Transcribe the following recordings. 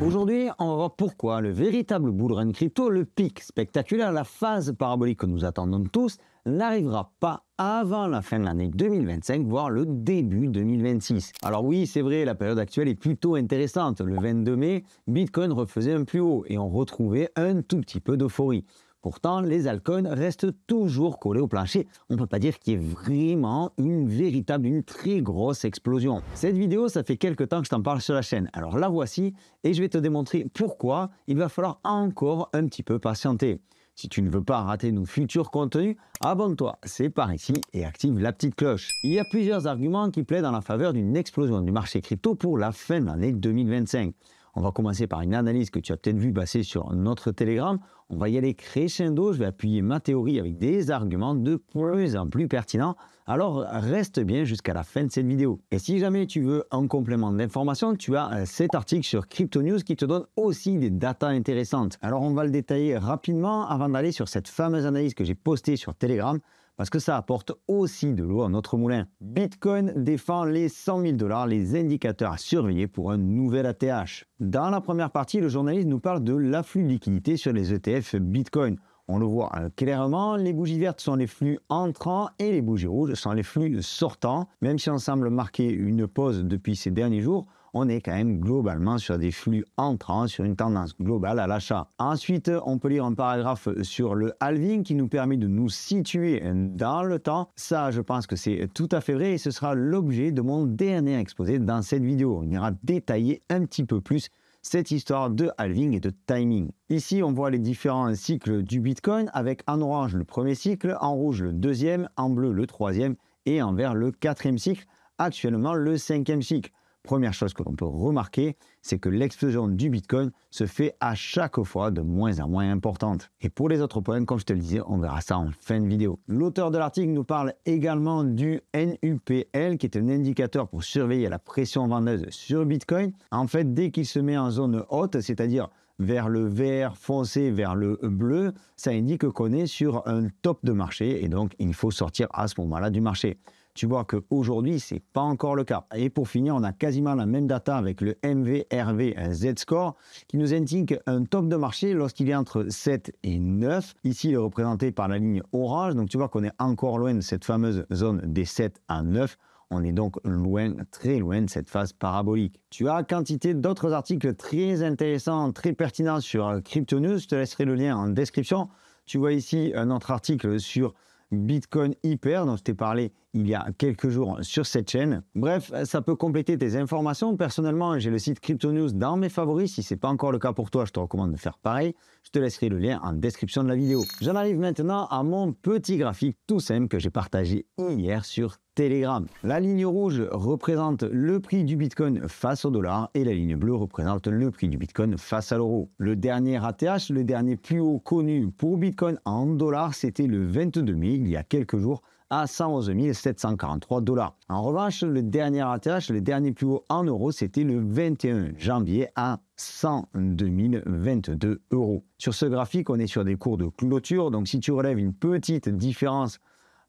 Aujourd'hui, on va voir pourquoi le véritable bull run crypto, le pic spectaculaire, la phase parabolique que nous attendons tous, n'arrivera pas avant la fin de l'année 2025, voire le début 2026. Alors oui, c'est vrai, la période actuelle est plutôt intéressante. Le 22 mai, Bitcoin refaisait un plus haut et on retrouvait un tout petit peu d'euphorie. Pourtant, les altcoins restent toujours collés au plancher. On ne peut pas dire qu'il y ait vraiment une très grosse explosion. Cette vidéo, ça fait quelques temps que je t'en parle sur la chaîne. Alors la voici et je vais te démontrer pourquoi il va falloir encore un petit peu patienter. Si tu ne veux pas rater nos futurs contenus, abonne-toi, c'est par ici, et active la petite cloche. Il y a plusieurs arguments qui plaident en la faveur d'une explosion du marché crypto pour la fin de l'année 2025. On va commencer par une analyse que tu as peut-être vu passer sur notre Telegram. On va y aller crescendo, je vais appuyer ma théorie avec des arguments de plus en plus pertinents. Alors reste bien jusqu'à la fin de cette vidéo. Et si jamais tu veux un complément d'information, tu as cet article sur Crypto News qui te donne aussi des datas intéressantes. Alors on va le détailler rapidement avant d'aller sur cette fameuse analyse que j'ai postée sur Telegram, parce que ça apporte aussi de l'eau à notre moulin. Bitcoin défend les 100 000 $, les indicateurs à surveiller pour un nouvel ATH. Dans la première partie, le journaliste nous parle de l'afflux de liquidités sur les ETF Bitcoin. On le voit clairement, les bougies vertes sont les flux entrants et les bougies rouges sont les flux sortants. Même si on semble marquer une pause depuis ces derniers jours, on est quand même globalement sur des flux entrants, sur une tendance globale à l'achat. Ensuite, on peut lire un paragraphe sur le halving qui nous permet de nous situer dans le temps. Ça, je pense que c'est tout à fait vrai et ce sera l'objet de mon dernier exposé dans cette vidéo. On ira détailler un petit peu plus cette histoire de halving et de timing. Ici, on voit les différents cycles du Bitcoin avec en orange le premier cycle, en rouge le deuxième, en bleu le troisième et en vert le quatrième cycle, actuellement le cinquième cycle. Première chose que l'on peut remarquer, c'est que l'explosion du Bitcoin se fait à chaque fois de moins en moins importante. Et pour les autres points, comme je te le disais, on verra ça en fin de vidéo. L'auteur de l'article nous parle également du NUPL, qui est un indicateur pour surveiller la pression vendeuse sur Bitcoin. En fait, dès qu'il se met en zone haute, c'est-à-dire vers le vert foncé, vers le bleu, ça indique qu'on est sur un top de marché et donc il faut sortir à ce moment-là du marché. Tu vois qu'aujourd'hui, ce n'est pas encore le cas. Et pour finir, on a quasiment la même data avec le MVRV Z-Score qui nous indique un top de marché lorsqu'il est entre 7 et 9. Ici, il est représenté par la ligne orange. Donc, tu vois qu'on est encore loin de cette fameuse zone des 7 à 9. On est donc loin, très loin de cette phase parabolique. Tu as quantité d'autres articles très intéressants, très pertinents sur Crypto News. Je te laisserai le lien en description. Tu vois ici un autre article sur Bitcoin Hyper dont je t'ai parlé il y a quelques jours sur cette chaîne. Bref, ça peut compléter tes informations. Personnellement, j'ai le site Crypto News dans mes favoris. Si ce n'est pas encore le cas pour toi, je te recommande de faire pareil. Je te laisserai le lien en description de la vidéo. J'en arrive maintenant à mon petit graphique tout simple que j'ai partagé hier sur Telegram. La ligne rouge représente le prix du Bitcoin face au dollar et la ligne bleue représente le prix du Bitcoin face à l'euro. Le dernier ATH, le dernier plus haut connu pour Bitcoin en dollars, c'était le 22 mai, il y a quelques jours, à 111 743 $. En revanche, le dernier ATH, le dernier plus haut en euros, c'était le 21 janvier à 102 022 €. Sur ce graphique, on est sur des cours de clôture, donc si tu relèves une petite différence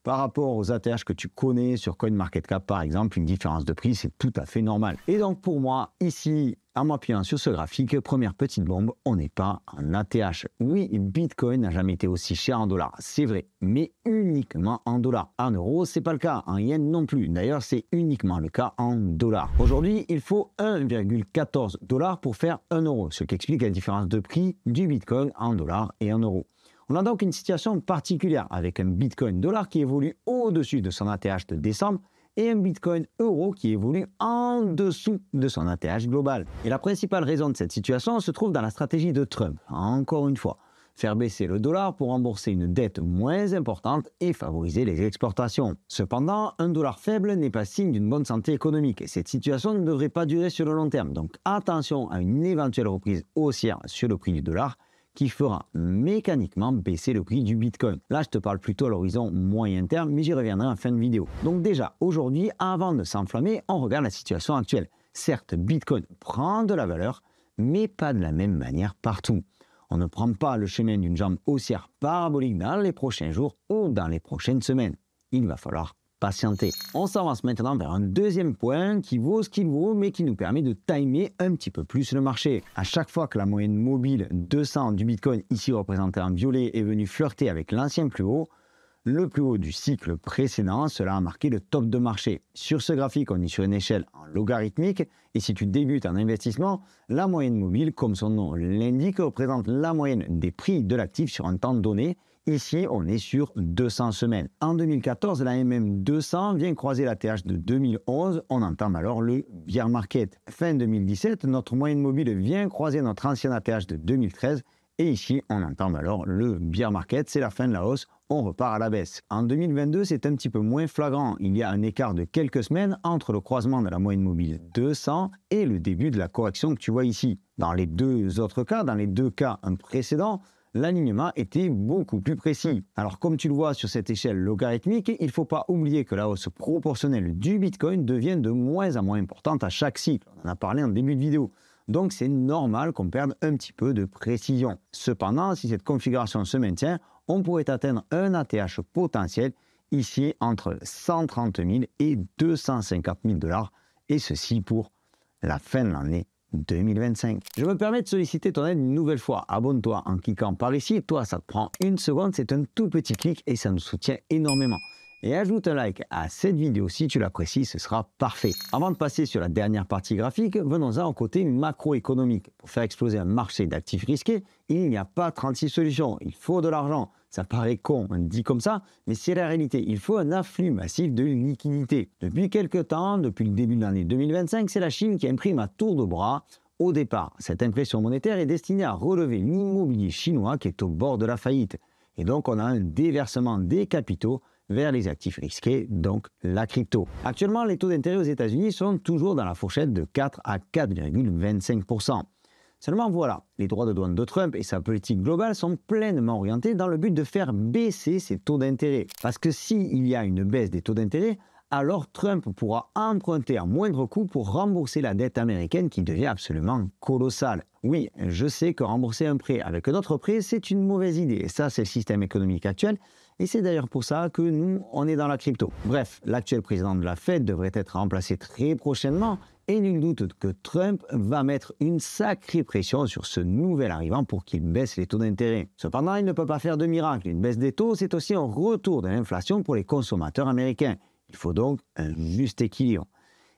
par rapport aux ATH que tu connais sur CoinMarketCap par exemple, une différence de prix, c'est tout à fait normal. Et donc pour moi, ici, en m'appuyant sur ce graphique, première petite bombe, on n'est pas en ATH. Oui, Bitcoin n'a jamais été aussi cher en dollars, c'est vrai, mais uniquement en dollars. En euros, c'est pas le cas, en yens non plus. D'ailleurs, c'est uniquement le cas en dollars. Aujourd'hui, il faut 1,14 $ pour faire 1 euro, ce qui explique la différence de prix du Bitcoin en dollars et en euros. On a donc une situation particulière avec un Bitcoin dollar qui évolue au-dessus de son ATH de décembre et un Bitcoin euro qui évolue en dessous de son ATH global. Et la principale raison de cette situation se trouve dans la stratégie de Trump. Encore une fois, faire baisser le dollar pour rembourser une dette moins importante et favoriser les exportations. Cependant, un dollar faible n'est pas signe d'une bonne santé économique et cette situation ne devrait pas durer sur le long terme. Donc attention à une éventuelle reprise haussière sur le prix du dollar qui fera mécaniquement baisser le prix du Bitcoin. Là, je te parle plutôt à l'horizon moyen terme, mais j'y reviendrai en fin de vidéo. Donc déjà, aujourd'hui, avant de s'enflammer, on regarde la situation actuelle. Certes, Bitcoin prend de la valeur, mais pas de la même manière partout. On ne prend pas le chemin d'une jambe haussière parabolique dans les prochains jours ou dans les prochaines semaines. Il va falloir patienter. On s'avance maintenant vers un deuxième point qui vaut ce qu'il vaut, mais qui nous permet de timer un petit peu plus le marché. À chaque fois que la moyenne mobile 200 du Bitcoin, ici représentée en violet, est venue flirter avec l'ancien plus haut, le plus haut du cycle précédent, cela a marqué le top de marché. Sur ce graphique, on est sur une échelle en logarithmique, et si tu débutes en investissement, la moyenne mobile, comme son nom l'indique, représente la moyenne des prix de l'actif sur un temps donné. Ici, on est sur 200 semaines. En 2014, la MM200 vient croiser la TH de 2011, on entame alors le bear market. Fin 2017, notre moyenne mobile vient croiser notre ancienne ATH de 2013, et ici, on entame alors le bear market, c'est la fin de la hausse, on repart à la baisse. En 2022, c'est un petit peu moins flagrant. Il y a un écart de quelques semaines entre le croisement de la moyenne mobile 200 et le début de la correction que tu vois ici. Dans les deux autres cas, dans les deux cas précédents, l'alignement était beaucoup plus précis. Alors comme tu le vois sur cette échelle logarithmique, il ne faut pas oublier que la hausse proportionnelle du Bitcoin devient de moins en moins importante à chaque cycle. On en a parlé en début de vidéo. Donc c'est normal qu'on perde un petit peu de précision. Cependant, si cette configuration se maintient, on pourrait atteindre un ATH potentiel ici entre 130 000 et 250 000 $, et ceci pour la fin de l'année 2025. Je me permets de solliciter ton aide une nouvelle fois. Abonne-toi en cliquant par ici. Toi, ça te prend une seconde, c'est un tout petit clic et ça nous soutient énormément. Et ajoute un like à cette vidéo si tu l'apprécies, ce sera parfait. Avant de passer sur la dernière partie graphique, venons-en au côté macroéconomique. Pour faire exploser un marché d'actifs risqués, il n'y a pas 36 solutions, il faut de l'argent. Ça paraît con, on dit comme ça, mais c'est la réalité. Il faut un afflux massif de liquidités. Depuis quelques temps, depuis le début de l'année 2025, c'est la Chine qui imprime à tour de bras. Au départ, cette impression monétaire est destinée à relever l'immobilier chinois qui est au bord de la faillite. Et donc on a un déversement des capitaux vers les actifs risqués, donc la crypto. Actuellement, les taux d'intérêt aux États-Unis sont toujours dans la fourchette de 4 à 4,25%. Seulement voilà, les droits de douane de Trump et sa politique globale sont pleinement orientés dans le but de faire baisser ces taux d'intérêt. Parce que s'il y a une baisse des taux d'intérêt, alors Trump pourra emprunter à moindre coût pour rembourser la dette américaine qui devient absolument colossale. Oui, je sais que rembourser un prêt avec un autre prêt, c'est une mauvaise idée. Et ça, c'est le système économique actuel. Et c'est d'ailleurs pour ça que nous, on est dans la crypto. Bref, l'actuel président de la Fed devrait être remplacé très prochainement. Et nul doute que Trump va mettre une sacrée pression sur ce nouvel arrivant pour qu'il baisse les taux d'intérêt. Cependant, il ne peut pas faire de miracle. Une baisse des taux, c'est aussi un retour de l'inflation pour les consommateurs américains. Il faut donc un juste équilibre.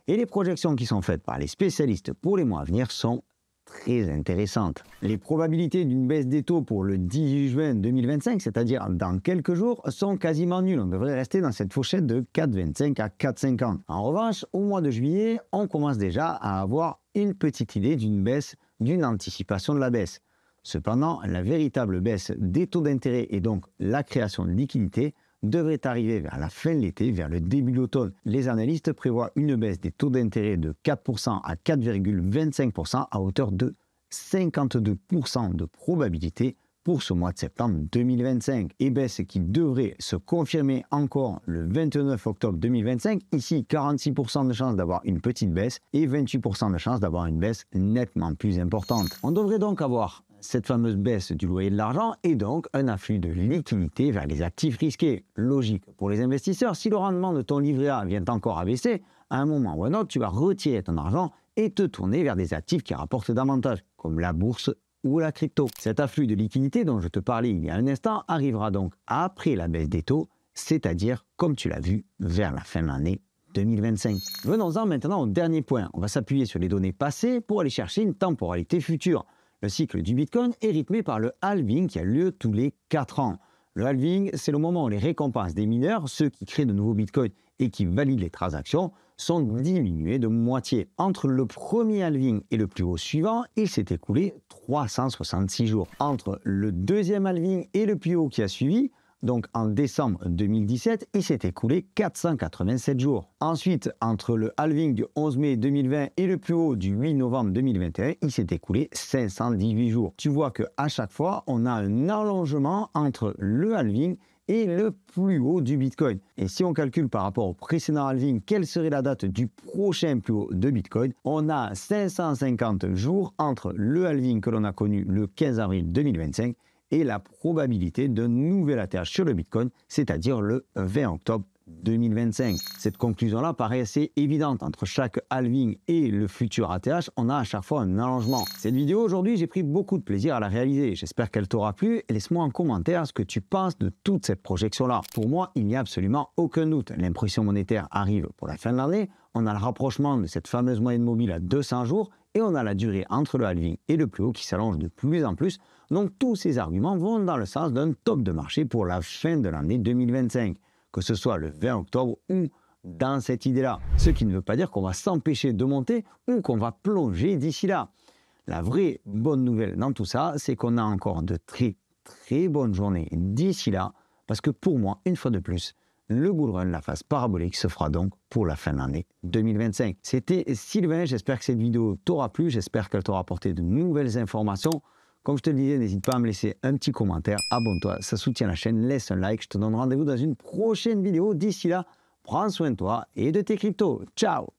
Et les projections qui sont faites par les spécialistes pour les mois à venir sont très intéressantes. Les probabilités d'une baisse des taux pour le 18 juin 2025, c'est-à-dire dans quelques jours, sont quasiment nulles. On devrait rester dans cette fourchette de 4,25 à 4,50. En revanche, au mois de juillet, on commence déjà à avoir une petite idée d'une baisse, d'une anticipation de la baisse. Cependant, la véritable baisse des taux d'intérêt et donc la création de liquidités devrait arriver vers la fin de l'été, vers le début de l'automne. Les analystes prévoient une baisse des taux d'intérêt de 4% à 4,25% à hauteur de 52% de probabilité pour ce mois de septembre 2025. Et baisse qui devrait se confirmer encore le 29 octobre 2025. Ici, 46% de chance d'avoir une petite baisse et 28% de chance d'avoir une baisse nettement plus importante. On devrait donc avoir cette fameuse baisse du loyer de l'argent et donc un afflux de liquidités vers les actifs risqués. Logique pour les investisseurs, si le rendement de ton livret A vient encore à baisser, à un moment ou à un autre, tu vas retirer ton argent et te tourner vers des actifs qui rapportent davantage, comme la bourse ou la crypto. Cet afflux de liquidités dont je te parlais il y a un instant arrivera donc après la baisse des taux, c'est-à-dire, comme tu l'as vu, vers la fin de l'année 2025. Venons-en maintenant au dernier point. On va s'appuyer sur les données passées pour aller chercher une temporalité future. Le cycle du Bitcoin est rythmé par le halving qui a lieu tous les 4 ans. Le halving, c'est le moment où les récompenses des mineurs, ceux qui créent de nouveaux Bitcoins et qui valident les transactions, sont diminuées de moitié. Entre le premier halving et le plus haut suivant, il s'est écoulé 366 jours. Entre le deuxième halving et le plus haut qui a suivi, donc en décembre 2017, il s'est écoulé 487 jours. Ensuite, entre le halving du 11 mai 2020 et le plus haut du 8 novembre 2021, il s'est écoulé 518 jours. Tu vois qu'à chaque fois, on a un allongement entre le halving et le plus haut du Bitcoin. Et si on calcule par rapport au précédent halving, quelle serait la date du prochain plus haut de Bitcoin, on a 550 jours entre le halving que l'on a connu le 15 avril 2025 et la probabilité d'un nouvel atterrage sur le Bitcoin, c'est-à-dire le 20 octobre 2025. Cette conclusion-là paraît assez évidente. Entre chaque halving et le futur ATH, on a à chaque fois un allongement. Cette vidéo aujourd'hui, j'ai pris beaucoup de plaisir à la réaliser. J'espère qu'elle t'aura plu et laisse-moi en commentaire ce que tu penses de toute cette projection-là. Pour moi, il n'y a absolument aucun doute. L'impression monétaire arrive pour la fin de l'année. On a le rapprochement de cette fameuse moyenne mobile à 200 jours et on a la durée entre le halving et le plus haut qui s'allonge de plus en plus. Donc tous ces arguments vont dans le sens d'un top de marché pour la fin de l'année 2025. Que ce soit le 20 octobre ou dans cette idée-là. Ce qui ne veut pas dire qu'on va s'empêcher de monter ou qu'on va plonger d'ici là. La vraie bonne nouvelle dans tout ça, c'est qu'on a encore de très bonnes journées d'ici là, parce que pour moi, une fois de plus, le bull run, la phase parabolique, se fera donc pour la fin de l'année 2025. C'était Sylvain, j'espère que cette vidéo t'aura plu, j'espère qu'elle t'aura apporté de nouvelles informations. Comme je te le disais, n'hésite pas à me laisser un petit commentaire, abonne-toi, ça soutient la chaîne, laisse un like. Je te donne rendez-vous dans une prochaine vidéo. D'ici là, prends soin de toi et de tes cryptos. Ciao!